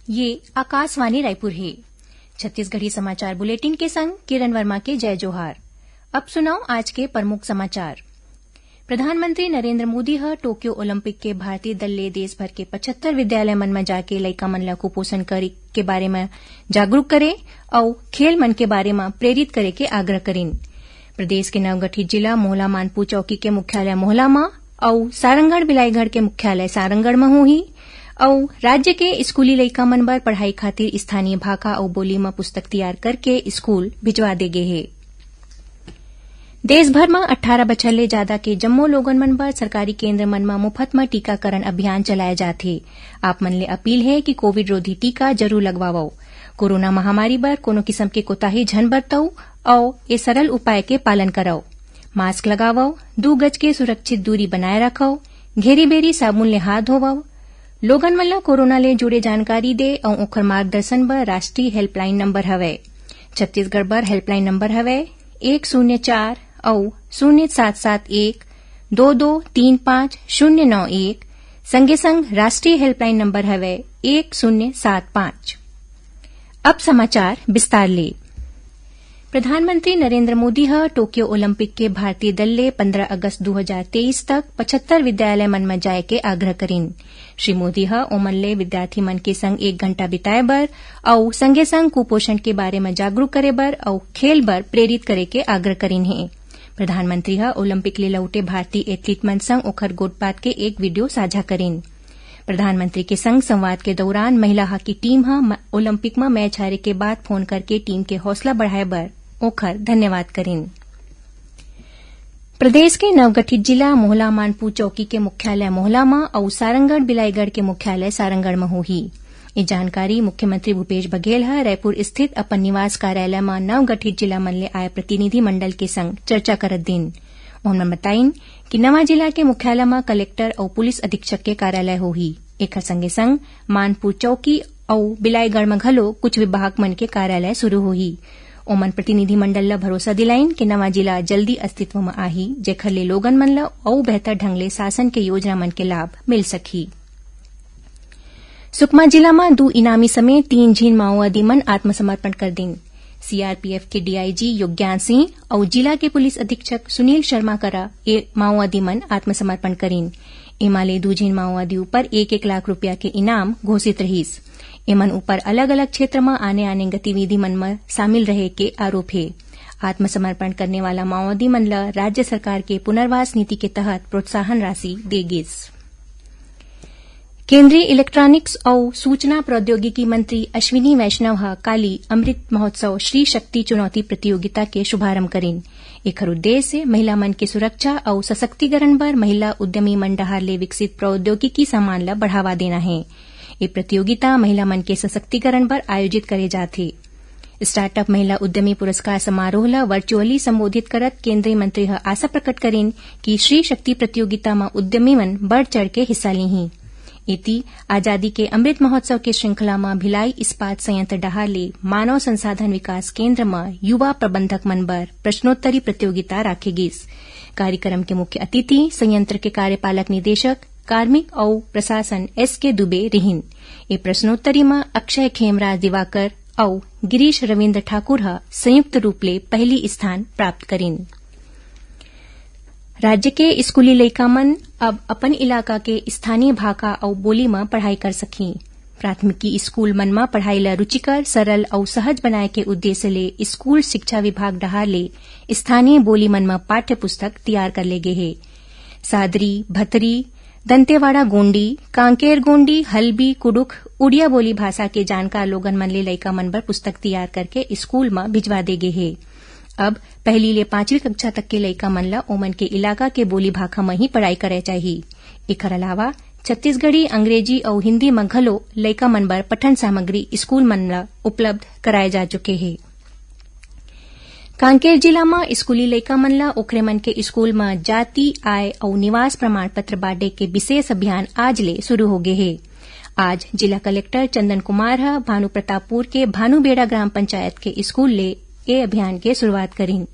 ये आकाशवाणी रायपुर है। छत्तीसगढ़ी समाचार बुलेटिन के संग किरण वर्मा के जय जोहार। अब सुनाओ आज के प्रमुख समाचार। प्रधानमंत्री नरेंद्र मोदी ह टोक्यो ओलंपिक के भारतीय दल ले देश भर के 75 विद्यालय मन में जाके लइका मन ला कुपोषण करे के बारे में जागरूक करे और खेल मन के बारे में प्रेरित करे के आग्रह करिन। प्रदेश के नवगठित जिला मोहला मानपुर चौकी के मुख्यालय मोहला में और सारंगढ़ बिलाईगढ़ के मुख्यालय सारंगढ़ में होही और राज्य के स्कूली लइका मन बर पढ़ाई खातिर स्थानीय भाषा और बोली में पुस्तक तैयार करके स्कूल भिजवा दे गे हे। देश भर में 18 बछर ले ज्यादा के जम्मो लोगन मन बर सरकारी केंद्र मन में मुफ्त में टीकाकरण अभियान चलाए जाथे। आप मन ले अपील है कि कोविड रोधी टीका जरूर लगवाओ। कोरोना महामारी बर कोनो किस्म के कोताही झन बरतऊ और ये सरल उपाय के पालन कराओ। मास्क लगाओ, 2 गज के सुरक्षित दूरी बनाए रखो, घेरी बेरी साबुन ले हाथ धोवो। लोगन मन ला कोरोना ले जुड़े जानकारी दे और ओखर मार्गदर्शन बर राष्ट्रीय हेल्पलाइन नंबर हवय। छत्तीसगढ़ बर हेल्पलाइन नंबर हवय 104 और 0771 2235 संगे संग राष्ट्रीय हेल्पलाइन नंबर हवय 1075। अब समाचार विस्तार ले। प्रधानमंत्री नरेंद्र मोदी ह टोक्यो ओलंपिक के भारतीय दल ले 15 अगस्त 2023 तक 75 विद्यालय मन में जाए के आग्रह करिन। श्री मोदी ह ओमन ले विद्यार्थी मन के संग 1 घंटा बिताए बर और संगे संग कुपोषण के बारे में जागरूक करे बर और खेल बर प्रेरित करे के आग्रह करिन है। प्रधानमंत्री ह ओलंपिक ले लौटे भारतीय एथलीट मन संग ओखर गोठबात के एक वीडियो साझा करिन। प्रधानमंत्री के संग संवाद के दौरान महिला हॉकी टीम ह ओलंपिक में मैच हारे के बाद फोन करके टीम के हौसला बढ़ाए बर ओखर धन्यवाद करिन। प्रदेश के नवगठित जिला मोहला मानपुर चौकी के मुख्यालय मोहला में और सारंगढ़ बिलाईगढ़ के मुख्यालय सारंगढ़ में होही। ये जानकारी मुख्यमंत्री भूपेश बघेल ह रायपुर स्थित अपन निवास कार्यालय में नवगठित जिला मन ले आए प्रतिनिधि मंडल के संग चर्चा करत दिन। उन्होंने बताइन कि नवा जिला के मुख्यालय में कलेक्टर और पुलिस अधीक्षक के कार्यालय होही। एकर संगे संग मानपुर चौकी और बिलाईगढ़ में घलो कुछ विभाग मन के कार्यालय शुरू होही। ओमन प्रतिनिधि मंडल ला भरोसा दिलाइन कि नवा जिला जल्दी अस्तित्व में आही, जेखर ले लोगन मन ला और बेहतर ढंग ले शासन के योजना मन के लाभ मिल सकी। सुकमा जिला में 2 इनामी समेत 3 झीन माओवादी मन आत्मसमर्पण कर दिन। सीआरपीएफ के डीआईजी योज्ञान सिंह और जिला के पुलिस अधीक्षक सुनील शर्मा करा ये माओवादी मन आत्मसमर्पण करीन। एमाले 2 झीन माओवादी ऊपर 1-1 लाख रुपया के इनाम घोषित रहीस। एमन ऊपर अलग अलग क्षेत्र में आने गतिविधि मन में शामिल रहे के आरोप है। आत्मसमर्पण करने वाला माओवादी मन ला राज्य सरकार के पुनर्वास नीति के तहत प्रोत्साहन राशि देगिस। केंद्रीय इलेक्ट्रॉनिक्स और सूचना प्रौद्योगिकी मंत्री अश्विनी वैष्णव ह काली अमृत महोत्सव श्री शक्ति चुनौती प्रतियोगिता के शुभारंभ करिन। एकर उद्देश्य महिला मन के सुरक्षा और सशक्तिकरण बर महिला उद्यमी मन डहार ले विकसित प्रौद्योगिकी सामान ला बढ़ावा देना है। ये प्रतियोगिता महिला मन के सशक्तिकरण पर आयोजित करे जाथे। स्टार्टअप महिला उद्यमी पुरस्कार समारोह ला वर्चुअली संबोधित करत केंद्रीय मंत्री ह आशा प्रकट करिन कि श्री शक्ति प्रतियोगिता में उद्यमी मन बढ़ चढ़ के हिस्सा लिही। इति आजादी के अमृत महोत्सव के श्रृंखला में भिलाई इस्पात संयंत्र डहार ले मानव संसाधन विकास केंद्र में युवा प्रबंधक मन बर प्रश्नोत्तरी प्रतियोगिता राखे गिस। कार्यक्रम के मुख्य अतिथि संयंत्र के कार्यपालक निदेशक कार्मिक और प्रशासन एसके दुबे रिहिन। ये प्रश्नोत्तरी में अक्षय खेमराज दिवाकर और गिरीश रविन्द्र ठाकुर ह संयुक्त रूप ले पहली स्थान प्राप्त करिन। राज्य के स्कूली लइका मन अब अपन इलाका के स्थानीय भाषा और बोली में पढ़ाई कर सकी। प्राथमिकी स्कूल मन में पढ़ाई ला रुचिकर, सरल और सहज बनाए के उद्देश्य ले स्कूल शिक्षा विभाग डहार ले स्थानीय बोली मन में पाठ्य पुस्तक तैयार कर ले गे हे। सादरी, भतरी, दंतेवाड़ा गोंडी, कांकेर गोंडी, हल्बी, कुडुख, उड़िया बोली भाषा के जानकार लोगन मन ले लइका मन बर पुस्तक तैयार करके स्कूल में भिजवा दे गे हे। अब पहली ले 5वीं कक्षा तक के लइका मन ला ओमन के इलाका के बोली भाषा में ही पढ़ाई करे चाहिए। एकर अलावा छत्तीसगढ़ी, अंग्रेजी और हिन्दी में घलो लइका मन बर पठन सामग्री स्कूल मन ला उपलब्ध कराए जा चुके हे। कांकेर जिला में स्कूली लइका मन ला ओखरे मन के स्कूल में जाति, आय और निवास प्रमाण पत्र बांटे के विशेष अभियान आज ले शुरू हो गए है। आज जिला कलेक्टर चंदन कुमार ह भानु प्रतापपुर के भानुबेड़ा ग्राम पंचायत के स्कूल ले ये अभियान के शुरुआत करीन।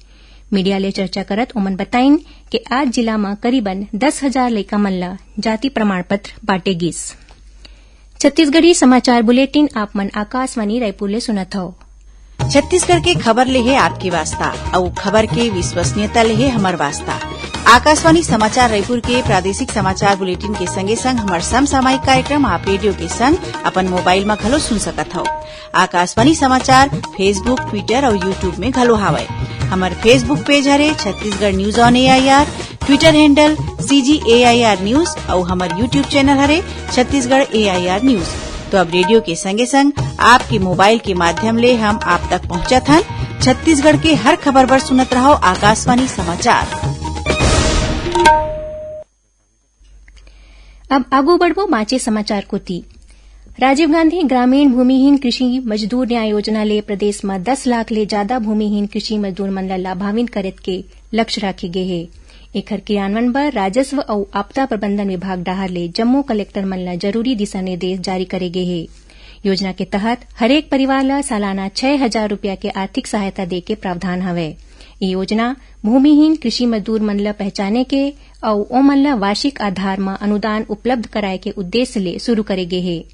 मीडिया ले चर्चा करत ओमन बताइन कि आज जिला में करीबन 10,000 लइका मन ला जाति प्रमाण पत्र बांटे गिस। छत्तीसगढ़ी समाचार बुलेटिन आप मन आकाशवाणी रायपुर ले सुनत हव। छत्तीसगढ़ के खबर ले है आपके वास्ता और खबर के विश्वसनीयता ले है हमर वास्ता। आकाशवाणी समाचार रायपुर के प्रादेशिक समाचार बुलेटिन के संगे संग हमर समसामयिक कार्यक्रम आप रेडियो के संग अपन मोबाइल में घलो सुन सकत हव। आकाशवाणी समाचार फेसबुक, ट्विटर और यूट्यूब में घलो हावय। हमर फेसबुक पेज हरे Chhattisgarh news on AIR, Twitter handle CGAIR news और हमर यूट्यूब चैनल हरे छत्तीसगढ़ AIR न्यूज। तो अब रेडियो के संगे संग आपके मोबाइल के माध्यम ले हम आप तक पहुंचत हन। छत्तीसगढ़ के हर खबर पर सुनत रहो आकाशवाणी समाचार। अब आगू बढ़बो बाँचे समाचार कोती। राजीव गांधी ग्रामीण भूमिहीन कृषि मजदूर न्याय योजना ले प्रदेश में 10 लाख ले ज्यादा भूमिहीन कृषि मजदूर मन ला लाभान्वित करे के लक्ष्य राखे गे हे। एखर क्रियान्वयन बर राजस्व और आपदा प्रबंधन विभाग डाहर ले जम्मू कलेक्टर मन ला जरूरी दिशा निर्देश जारी करे गे हे। योजना के तहत हरेक परिवार ला सालाना 6,000 रूपया के आर्थिक सहायता दे के प्रावधान हवय। ये योजना भूमिहीन कृषि मजदूर मन ला पहचाने के और ओमन ला वार्षिक आधार में अनुदान उपलब्ध कराए के उद्देश्य ले शुरू करे गे हे।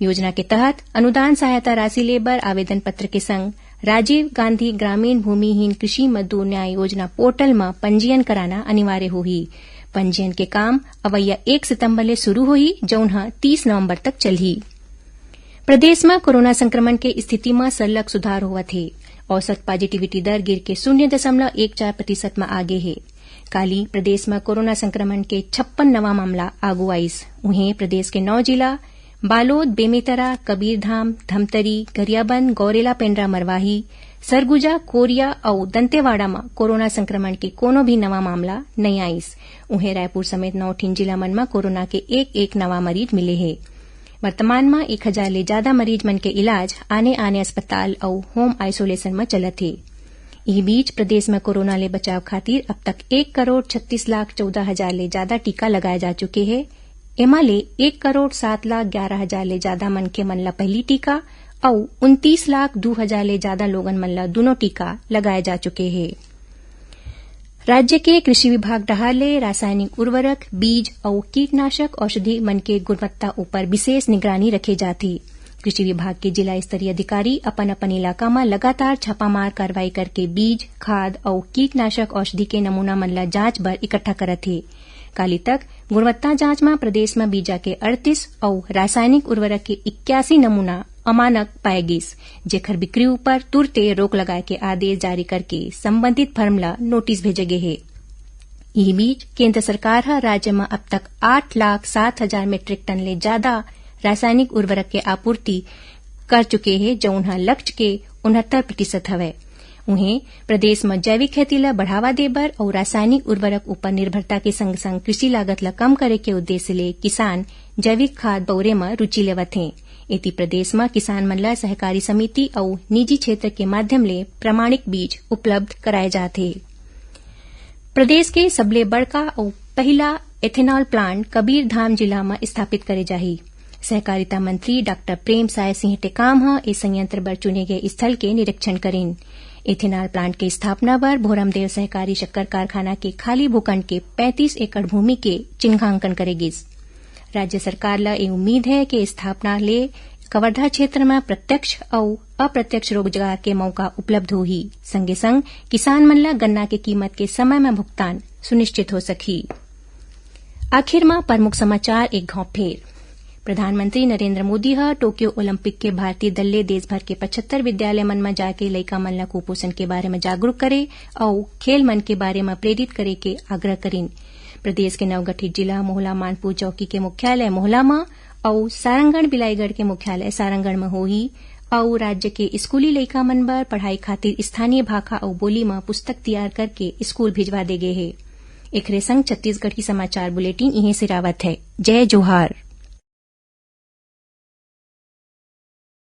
योजना के तहत अनुदान सहायता राशि ले बर आवेदन पत्र के संग राजीव गांधी ग्रामीण भूमिहीन कृषि मजदूर न्याय योजना पोर्टल में पंजीयन कराना अनिवार्य होही। पंजीयन के काम अवैया 1 सितंबर ले शुरू होही, जौन 30 नवंबर तक चलही। प्रदेश में कोरोना संक्रमण के स्थिति में सरलग सुधार होवत हे। औसत पॉजिटिविटी दर गिर के 0.14% में आगे है। काली प्रदेश में कोरोना संक्रमण के 56 नवा मामला आगू आइस। उन्हें प्रदेश के 9 जिला बालोद, बेमेतरा, कबीरधाम, धमतरी, गरियाबंद, गौरेला, पेंड्रा, मरवाही, सरगुजा, कोरिया और दंतेवाड़ा में कोरोना संक्रमण के कोनो भी नवा मामला नहीं आइस। उन्हें रायपुर समेत 9 ठीन जिला मन में कोरोना के एक नवा मरीज मिले हैं। वर्तमान में 1,000 ले ज्यादा मरीज मन के इलाज आने अस्पताल और होम आइसोलेशन में चलत है। इस बीच प्रदेश में कोरोना ले बचाव खातिर अब तक 1,36,14,000 ले ज्यादा टीका लगाए जा चुके हैं। एमा ले 1,07,11,000 ले ज्यादा मन के मन ला पहली टीका और 29,02,000 ले ज्यादा लोगन मन ला दोनों टीका लगाए जा चुके हैं। राज्य के कृषि विभाग डहार ले रासायनिक उर्वरक, बीज और कीटनाशक औषधि मन के गुणवत्ता ऊपर विशेष निगरानी रखे जाती। कृषि विभाग के जिला स्तरीय अधिकारी अपन इलाका में लगातार छापामार कार्रवाई करके बीज, खाद और कीटनाशक औषधि के नमूना मन ला जांच बर इकट्ठा करत हे। काली तक गुणवत्ता जांच में प्रदेश में बीजा के 38 और रासायनिक उर्वरक के 81 नमूना अमानक पाए गिस, जेकर बिक्री ऊपर तुरते रोक लगाए के आदेश जारी करके संबंधित फर्म ला नोटिस भेजे गए है। इस बीच केंद्र सरकार राज्य में अब तक 8,07,000 मीट्रिक टन ले ज्यादा रासायनिक उर्वरक के आपूर्ति कर चुके हैं, जौन लक्ष्य के 69% हवे। उन्हें प्रदेश में जैविक खेती ला बढ़ावा देबर और रासायनिक उर्वरक ऊपर निर्भरता के संग संग कृषि लागत ला कम करे के उद्देश्य ले किसान जैविक खाद बउरे में रुचि लेवत हैं। इति प्रदेश में किसान मन ला सहकारी समिति और निजी क्षेत्र के माध्यम ले प्रमाणिक बीज उपलब्ध कराए जाते। प्रदेश के सबले बड़का और पहला एथेनॉल प्लांट कबीरधाम जिला में स्थापित करे जाही। सहकारिता मंत्री डॉक्टर प्रेम साय सिंह टेकाम इस संयंत्र पर चुने गए स्थल के निरीक्षण करें। एथेनॉल प्लांट की स्थापना पर भोरमदेव सहकारी शक्कर कारखाना के खाली भूखंड के 35 एकड़ भूमि के चिन्हांकन करेगी। राज्य सरकार ला ये उम्मीद है कि स्थापना ले कवर्धा क्षेत्र में प्रत्यक्ष और अप्रत्यक्ष रोजगार के मौका उपलब्ध होही। संगे संग किसान मन ला गन्ना के कीमत के समय में भुगतान सुनिश्चित हो सकी। आखिर में प्रमुख समाचार एक घाव फेर। प्रधानमंत्री नरेंद्र मोदी टोक्यो ओलंपिक के भारतीय दल ले देश भर के 75 विद्यालय मन में जाके लइका मन ला कुपोषण के बारे में जागरूक करे और खेल मन के बारे में प्रेरित करे के आग्रह करें। प्रदेश के नवगठित जिला मोहला मानपुर चौकी के मुख्यालय मोहला में और सारंगढ़ बिलाईगढ़ के मुख्यालय सारंगढ़ में होही और राज्य के स्कूली लइका मन बर पढ़ाई खातिर स्थानीय भाषा और बोली में पुस्तक तैयार करके स्कूल भिजवा दे गए है। एकरे संग छत्तीसगढ़ की समाचार बुलेटिन इहें सिरावत है। जय जोहार।